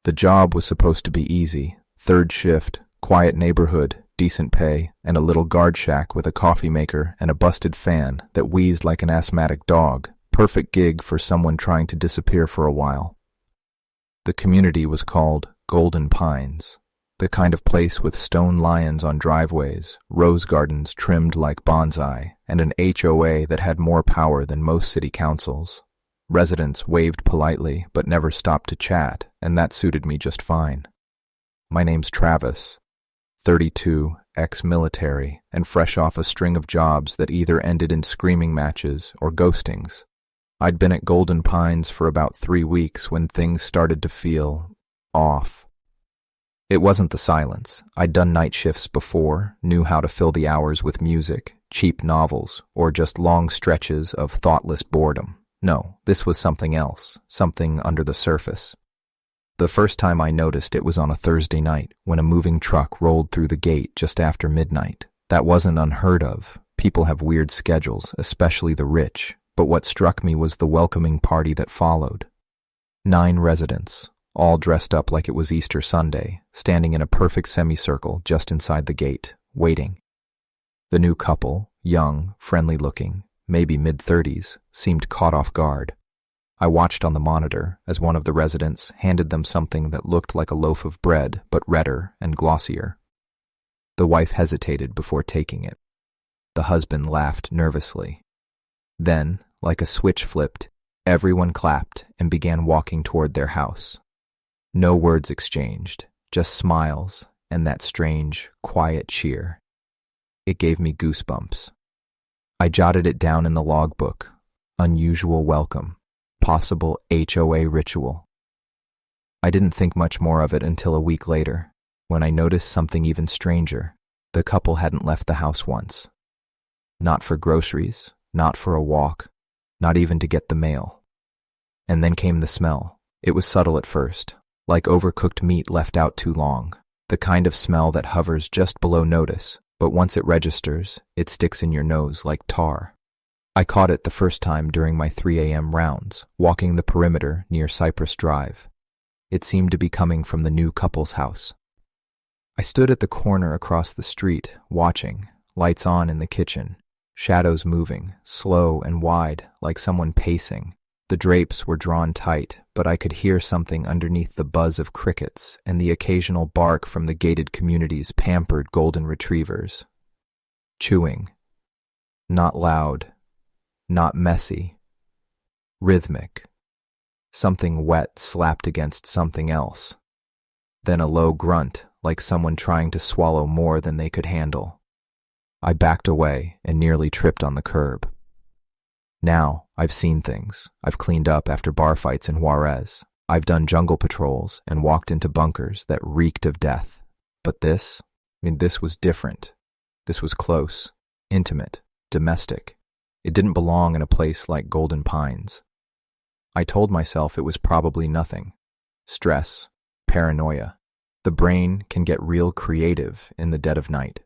The job was supposed to be easy. Third shift, quiet neighborhood, decent pay, and a little guard shack with a coffee maker and a busted fan that wheezed like an asthmatic dog. Perfect gig for someone trying to disappear for a while. The community was called Golden Pines, the kind of place with stone lions on driveways, rose gardens trimmed like bonsai, and an HOA that had more power than most city councils. Residents waved politely but never stopped to chat, and that suited me just fine. My name's Travis, 32, ex-military, and fresh off a string of jobs that either ended in screaming matches or ghostings. I'd been at Golden Pines for about 3 weeks when things started to feel off. It wasn't the silence. I'd done night shifts before, knew how to fill the hours with music, cheap novels, or just long stretches of thoughtless boredom. No, this was something else, something under the surface. The first time I noticed it was on a Thursday night when a moving truck rolled through the gate just after midnight. That wasn't unheard of. People have weird schedules, especially the rich. But what struck me was the welcoming party that followed. 9 residents, all dressed up like it was Easter Sunday, standing in a perfect semicircle just inside the gate, waiting. The new couple, young, friendly-looking, maybe mid-30s, seemed caught off guard. I watched on the monitor as one of the residents handed them something that looked like a loaf of bread, but redder and glossier. The wife hesitated before taking it. The husband laughed nervously. Then, like a switch flipped, everyone clapped and began walking toward their house. No words exchanged, just smiles and that strange, quiet cheer. It gave me goosebumps. I jotted it down in the logbook. Unusual welcome. Possible HOA ritual. I didn't think much more of it until a week later, when I noticed something even stranger. The couple hadn't left the house once. Not for groceries, not for a walk, not even to get the mail. And then came the smell. It was subtle at first, like overcooked meat left out too long, the kind of smell that hovers just below notice, but once it registers, it sticks in your nose like tar. I caught it the first time during my 3 a.m. rounds, walking the perimeter near Cypress Drive. It seemed to be coming from the new couple's house. I stood at the corner across the street, watching, lights on in the kitchen, shadows moving, slow and wide, like someone pacing. The drapes were drawn tight, but I could hear something underneath the buzz of crickets and the occasional bark from the gated community's pampered golden retrievers. Chewing. Not loud. Not messy. Rhythmic. Something wet slapped against something else. Then a low grunt, like someone trying to swallow more than they could handle. I backed away and nearly tripped on the curb. Now, I've seen things. I've cleaned up after bar fights in Juarez. I've done jungle patrols and walked into bunkers that reeked of death. But this was different. This was close, intimate, domestic. It didn't belong in a place like Golden Pines. I told myself it was probably nothing. Stress, paranoia. The brain can get real creative in the dead of night.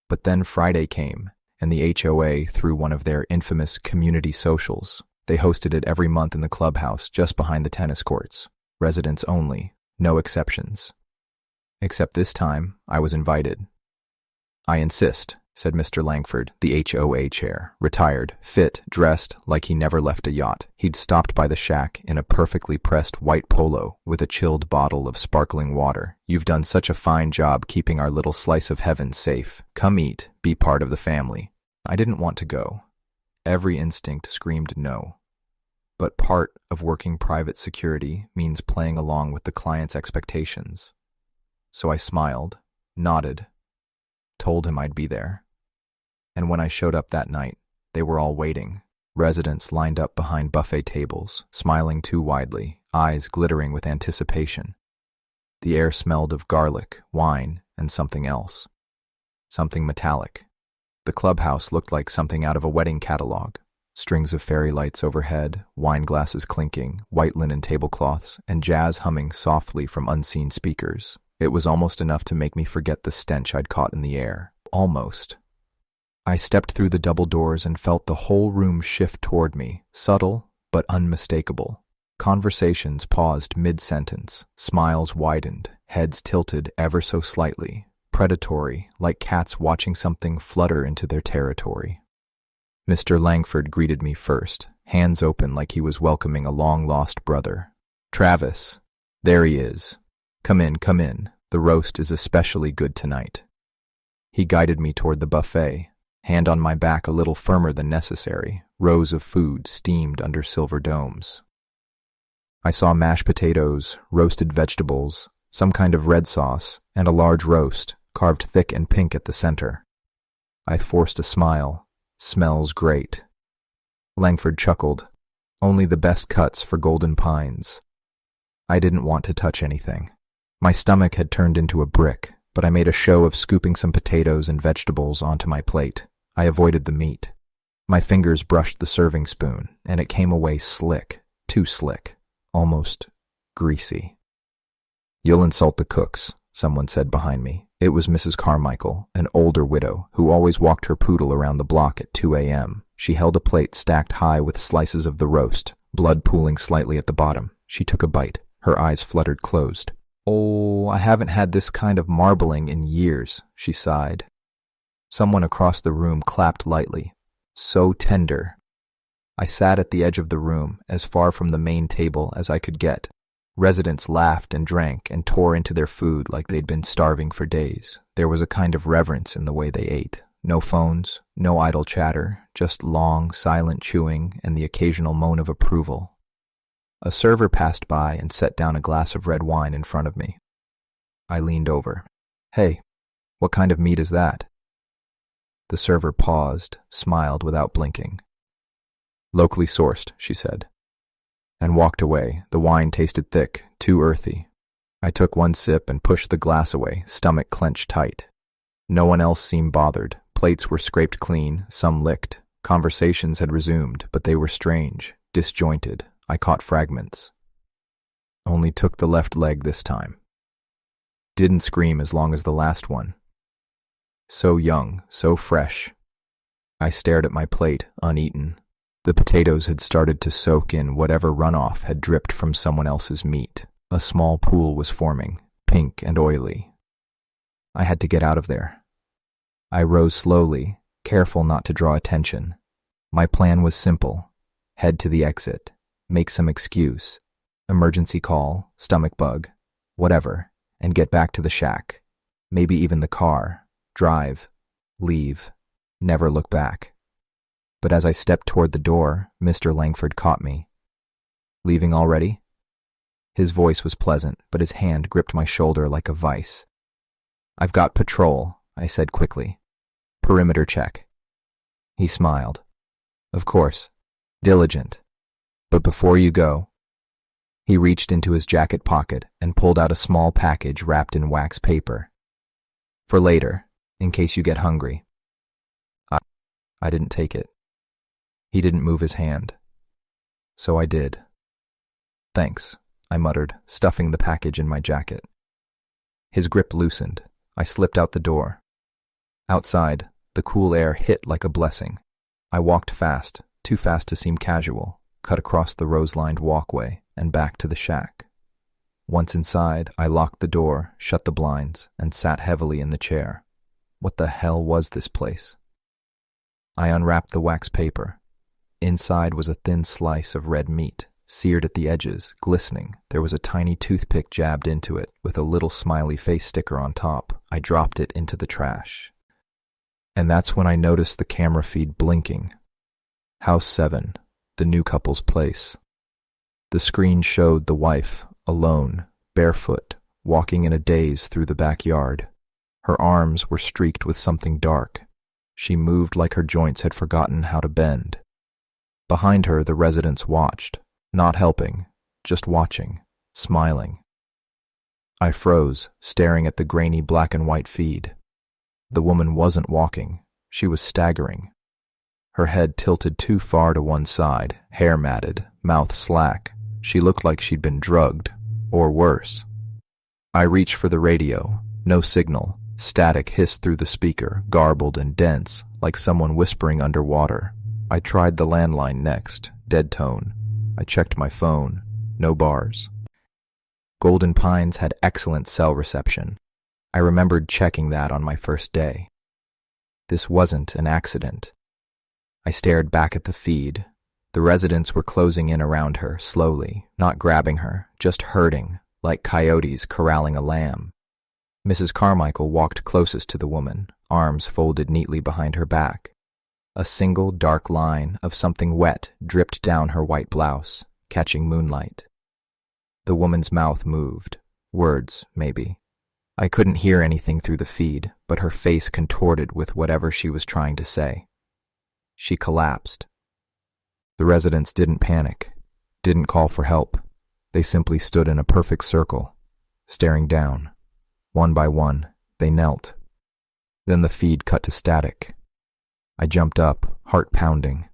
But then Friday came, and the HOA threw one of their infamous community socials. They hosted it every month in the clubhouse just behind the tennis courts. Residents only, no exceptions. Except this time, I was invited. "I insist," said Mr. Langford, the HOA chair, retired, fit, dressed like he never left a yacht. He'd stopped by the shack in a perfectly pressed white polo with a chilled bottle of sparkling water. "You've done such a fine job keeping our little slice of heaven safe. Come eat, be part of the family." I didn't want to go. Every instinct screamed no. But part of working private security means playing along with the client's expectations. So I smiled, nodded, told him I'd be there. And when I showed up that night, they were all waiting. Residents lined up behind buffet tables, smiling too widely, eyes glittering with anticipation. The air smelled of garlic, wine, and something else. Something metallic. The clubhouse looked like something out of a wedding catalog. Strings of fairy lights overhead, wine glasses clinking, white linen tablecloths, and jazz humming softly from unseen speakers. It was almost enough to make me forget the stench I'd caught in the air. Almost. I stepped through the double doors and felt the whole room shift toward me, subtle but unmistakable. Conversations paused mid-sentence, smiles widened, heads tilted ever so slightly, predatory, like cats watching something flutter into their territory. Mr. Langford greeted me first, hands open like he was welcoming a long-lost brother. "Travis, there he is. Come in, come in. The roast is especially good tonight." He guided me toward the buffet, hand on my back a little firmer than necessary, rows of food steamed under silver domes. I saw mashed potatoes, roasted vegetables, some kind of red sauce, and a large roast, carved thick and pink at the center. I forced a smile. "Smells great." Langford chuckled. "Only the best cuts for Golden Pines." I didn't want to touch anything. My stomach had turned into a brick, but I made a show of scooping some potatoes and vegetables onto my plate. I avoided the meat. My fingers brushed the serving spoon, and it came away slick, too slick, almost greasy. "You'll insult the cooks," someone said behind me. It was Mrs. Carmichael, an older widow, who always walked her poodle around the block at 2 a.m. She held a plate stacked high with slices of the roast, blood pooling slightly at the bottom. She took a bite. Her eyes fluttered closed. "Oh, I haven't had this kind of marbling in years," she sighed. Someone across the room clapped lightly. "So tender." I sat at the edge of the room, as far from the main table as I could get. Residents laughed and drank and tore into their food like they'd been starving for days. There was a kind of reverence in the way they ate. No phones, no idle chatter, just long, silent chewing and the occasional moan of approval. A server passed by and set down a glass of red wine in front of me. I leaned over. "Hey, what kind of meat is that?" The server paused, smiled without blinking. "Locally sourced," she said, and walked away. The wine tasted thick, too earthy. I took one sip and pushed the glass away, stomach clenched tight. No one else seemed bothered. Plates were scraped clean, some licked. Conversations had resumed, but they were strange, disjointed. I caught fragments. Only took the left leg this time. Didn't scream as long as the last one. So young, so fresh. I stared at my plate, uneaten. The potatoes had started to soak in whatever runoff had dripped from someone else's meat. A small pool was forming, pink and oily. I had to get out of there. I rose slowly, careful not to draw attention. My plan was simple. Head to the exit. Make some excuse. Emergency call, stomach bug, whatever, and get back to the shack. Maybe even the car. Drive. Leave. Never look back. But as I stepped toward the door, Mr. Langford caught me. "Leaving already?" His voice was pleasant, but his hand gripped my shoulder like a vice. "I've got patrol," I said quickly. "Perimeter check." He smiled. "Of course. Diligent. But before you go..." He reached into his jacket pocket and pulled out a small package wrapped in wax paper. "For later, in case you get hungry." I didn't take it. He didn't move his hand. So I did. "Thanks," I muttered, stuffing the package in my jacket. His grip loosened. I slipped out the door. Outside, the cool air hit like a blessing. I walked fast, too fast to seem casual, cut across the rose-lined walkway, and back to the shack. Once inside, I locked the door, shut the blinds, and sat heavily in the chair. What the hell was this place? I unwrapped the wax paper. Inside was a thin slice of red meat, seared at the edges, glistening. There was a tiny toothpick jabbed into it, with a little smiley face sticker on top. I dropped it into the trash. And that's when I noticed the camera feed blinking. House 7, the new couple's place. The screen showed the wife, alone, barefoot, walking in a daze through the backyard. Her arms were streaked with something dark. She moved like her joints had forgotten how to bend. Behind her, the residents watched, not helping, just watching, smiling. I froze, staring at the grainy black and white feed. The woman wasn't walking. She was staggering. Her head tilted too far to one side, hair matted, mouth slack. She looked like she'd been drugged, or worse. I reached for the radio. No signal. Static hissed through the speaker, garbled and dense, like someone whispering underwater. I tried the landline next, dead tone. I checked my phone. no bars. Golden Pines had excellent cell reception. I remembered checking that on my first day. This wasn't an accident. I stared back at the feed. The residents were closing in around her, slowly, not grabbing her, just herding, like coyotes corralling a lamb. Mrs. Carmichael walked closest to the woman, arms folded neatly behind her back. A single dark line of something wet dripped down her white blouse, catching moonlight. The woman's mouth moved. Words, maybe. I couldn't hear anything through the feed, but her face contorted with whatever she was trying to say. She collapsed. The residents didn't panic, didn't call for help. They simply stood in a perfect circle, staring down. One by one, they knelt. Then the feed cut to static. I jumped up, heart pounding.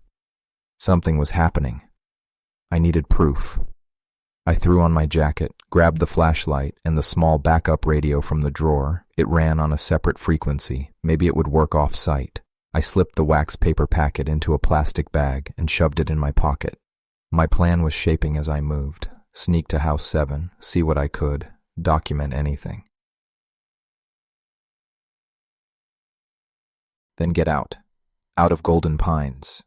Something was happening. I needed proof. I threw on my jacket, grabbed the flashlight and the small backup radio from the drawer. It ran on a separate frequency. Maybe it would work off-site. I slipped the wax paper packet into a plastic bag and shoved it in my pocket. My plan was shaping as I moved. Sneak to House 7, see what I could, document anything. Then get out. Out of Golden Pines.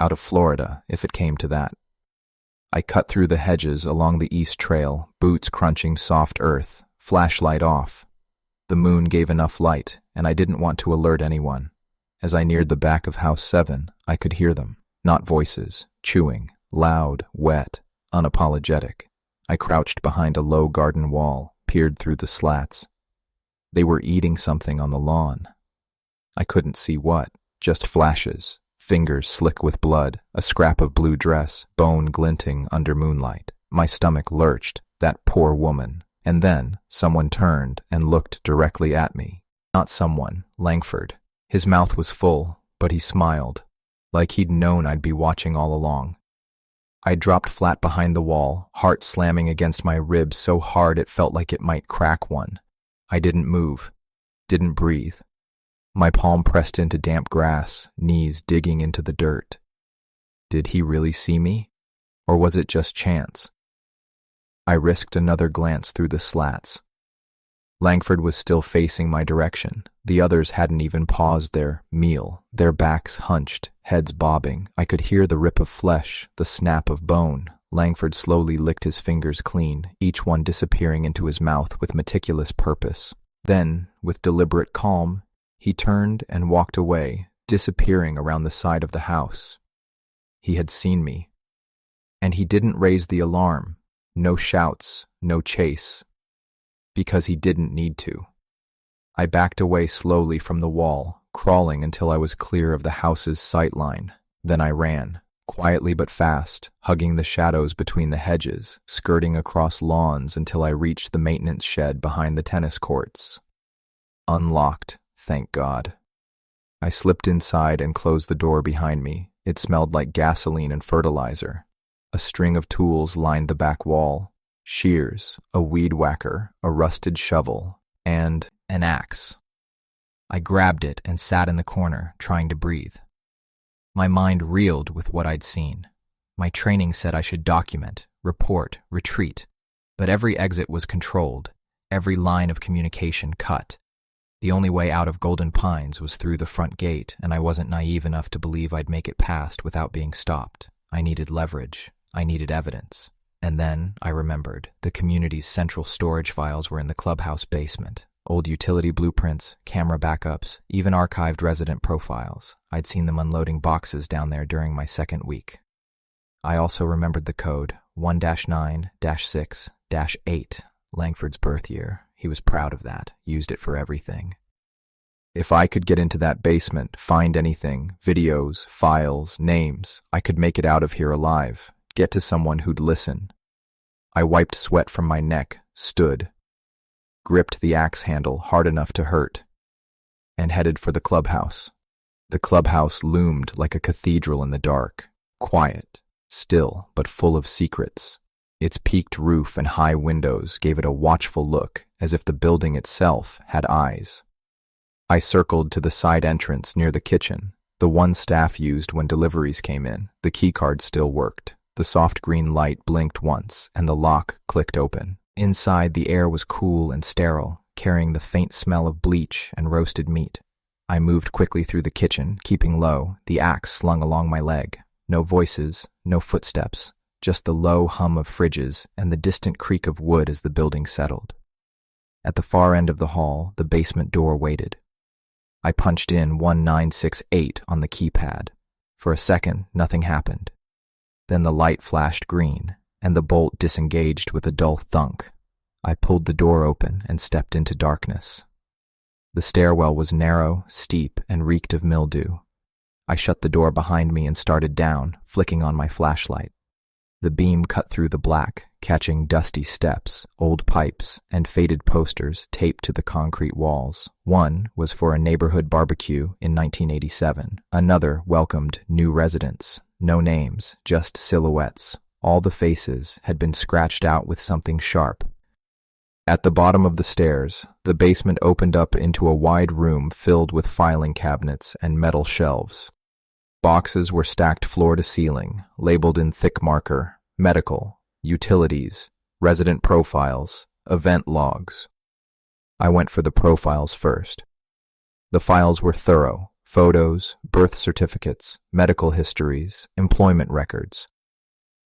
Out of Florida, if it came to that. I cut through the hedges along the east trail, boots crunching soft earth, flashlight off. The moon gave enough light, and I didn't want to alert anyone. As I neared the back of House 7, I could hear them. Not voices, chewing, loud, wet, unapologetic. I crouched behind a low garden wall, peered through the slats. They were eating something on the lawn. I couldn't see what, just flashes, fingers slick with blood, a scrap of blue dress, bone glinting under moonlight. My stomach lurched, that poor woman. And then someone turned and looked directly at me. Not someone, Langford. His mouth was full, but he smiled, like he'd known I'd be watching all along. I dropped flat behind the wall, heart slamming against my ribs so hard it felt like it might crack one. I didn't move, didn't breathe. My palm pressed into damp grass, knees digging into the dirt. Did he really see me? Or was it just chance? I risked another glance through the slats. Langford was still facing my direction. The others hadn't even paused their meal, their backs hunched, heads bobbing. I could hear the rip of flesh, the snap of bone. Langford slowly licked his fingers clean, each one disappearing into his mouth with meticulous purpose. Then, with deliberate calm, he turned and walked away, disappearing around the side of the house. He had seen me. And he didn't raise the alarm. No shouts, no chase. Because he didn't need to. I backed away slowly from the wall, crawling until I was clear of the house's sight line. Then I ran, quietly but fast, hugging the shadows between the hedges, skirting across lawns until I reached the maintenance shed behind the tennis courts. Unlocked, thank God. I slipped inside and closed the door behind me. It smelled like gasoline and fertilizer. A string of tools lined the back wall. Shears, a weed whacker, a rusted shovel, and an axe. I grabbed it and sat in the corner, trying to breathe. My mind reeled with what I'd seen. My training said I should document, report, retreat, but every exit was controlled, every line of communication cut. The only way out of Golden Pines was through the front gate, and I wasn't naive enough to believe I'd make it past without being stopped. I needed leverage. I needed evidence. And then, I remembered, the community's central storage files were in the clubhouse basement. Old utility blueprints, camera backups, even archived resident profiles. I'd seen them unloading boxes down there during my second week. I also remembered the code, 1-9-6-8, Langford's birth year. He was proud of that, used it for everything. If I could get into that basement, find anything, videos, files, names, I could make it out of here alive. Get to someone who'd listen. I wiped sweat from my neck, stood, gripped the axe handle hard enough to hurt, and headed for the clubhouse. The clubhouse loomed like a cathedral in the dark, quiet, still, but full of secrets. Its peaked roof and high windows gave it a watchful look, as if the building itself had eyes. I circled to the side entrance near the kitchen, the one staff used when deliveries came in. The keycard still worked. The soft green light blinked once, and the lock clicked open. Inside, the air was cool and sterile, carrying the faint smell of bleach and roasted meat. I moved quickly through the kitchen, keeping low, the axe slung along my leg. No voices, no footsteps, just the low hum of fridges and the distant creak of wood as the building settled. At the far end of the hall, the basement door waited. I punched in 1968 on the keypad. For a second, nothing happened. Then the light flashed green, and the bolt disengaged with a dull thunk. I pulled the door open and stepped into darkness. The stairwell was narrow, steep, and reeked of mildew. I shut the door behind me and started down, flicking on my flashlight. The beam cut through the black, catching dusty steps, old pipes, and faded posters taped to the concrete walls. One was for a neighborhood barbecue in 1987. Another welcomed new residents. No names, just silhouettes. All the faces had been scratched out with something sharp. At the bottom of the stairs, the basement opened up into a wide room filled with filing cabinets and metal shelves. Boxes were stacked floor to ceiling, labeled in thick marker: medical, utilities, resident profiles, event logs. I went for the profiles first. The files were thorough: photos, birth certificates, medical histories, employment records.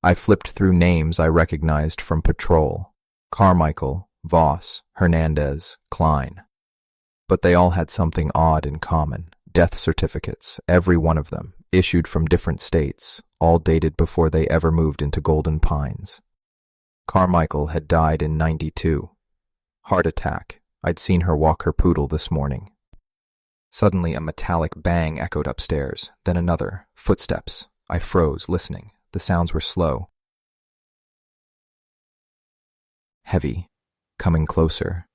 I flipped through names I recognized from patrol: Carmichael, Voss, Hernandez, Klein. But they all had something odd in common: death certificates, every one of them, issued from different states, all dated before they ever moved into Golden Pines. Carmichael had died in 92. Heart attack. I'd seen her walk her poodle this morning. Suddenly a metallic bang echoed upstairs, then another. Footsteps. I froze, listening. The sounds were slow. Heavy. Coming closer.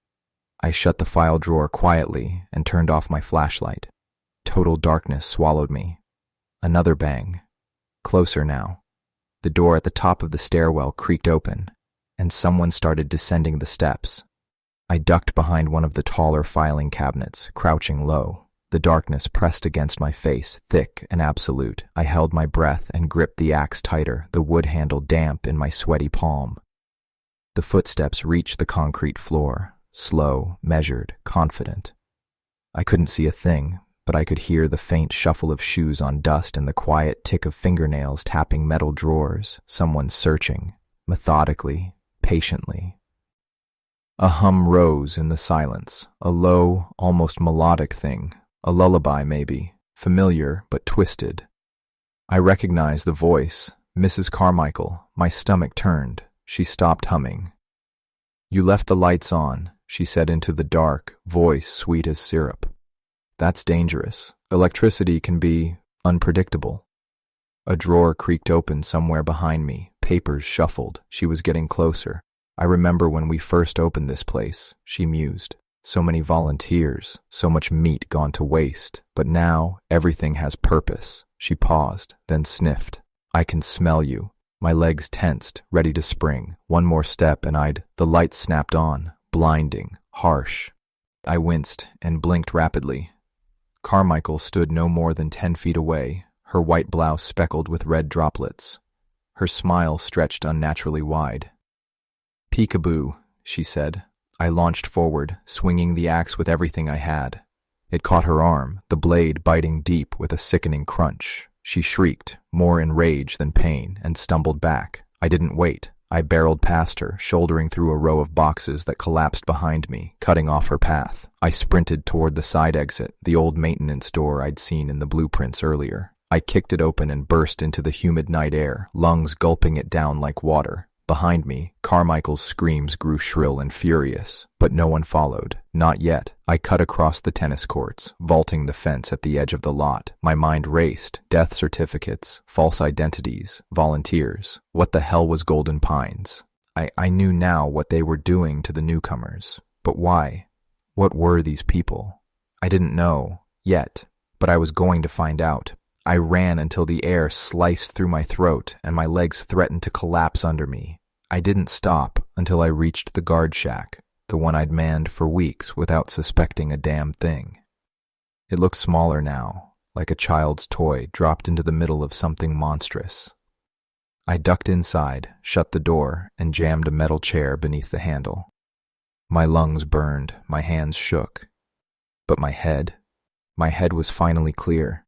I shut the file drawer quietly and turned off my flashlight. Total darkness swallowed me. Another bang. Closer now. The door at the top of the stairwell creaked open, and someone started descending the steps. I ducked behind one of the taller filing cabinets, crouching low. The darkness pressed against my face, thick and absolute. I held my breath and gripped the axe tighter, the wood handle damp in my sweaty palm. The footsteps reached the concrete floor, slow, measured, confident. I couldn't see a thing, but I could hear the faint shuffle of shoes on dust and the quiet tick of fingernails tapping metal drawers, someone searching, methodically, patiently. A hum rose in the silence, a low, almost melodic thing, a lullaby maybe, familiar but twisted. I recognized the voice, Mrs. Carmichael. My stomach turned. She stopped humming. "You left the lights on," she said into the dark, voice sweet as syrup. "That's dangerous. Electricity can be unpredictable." A drawer creaked open somewhere behind me. Papers shuffled. She was getting closer. "I remember when we first opened this place," she mused. "So many volunteers, so much meat gone to waste. But now, everything has purpose." She paused, then sniffed. "I can smell you." My legs tensed, ready to spring. One more step and The lights snapped on, blinding, harsh. I winced and blinked rapidly. Carmichael stood no more than 10 feet away, her white blouse speckled with red droplets. Her smile stretched unnaturally wide. "Peekaboo," she said. I launched forward, swinging the axe with everything I had. It caught her arm, the blade biting deep with a sickening crunch. She shrieked, more in rage than pain, and stumbled back. I didn't wait. I barreled past her, shouldering through a row of boxes that collapsed behind me, cutting off her path. I sprinted toward the side exit, the old maintenance door I'd seen in the blueprints earlier. I kicked it open and burst into the humid night air, lungs gulping it down like water. Behind me, Carmichael's screams grew shrill and furious, but no one followed. Not yet. I cut across the tennis courts, vaulting the fence at the edge of the lot. My mind raced. Death certificates, false identities, volunteers. What the hell was Golden Pines? I knew now what they were doing to the newcomers. But why? What were these people? I didn't know, yet, but I was going to find out. I ran until the air sliced through my throat and my legs threatened to collapse under me. I didn't stop until I reached the guard shack, the one I'd manned for weeks without suspecting a damn thing. It looked smaller now, like a child's toy dropped into the middle of something monstrous. I ducked inside, shut the door, and jammed a metal chair beneath the handle. My lungs burned, my hands shook. But my head was finally clear.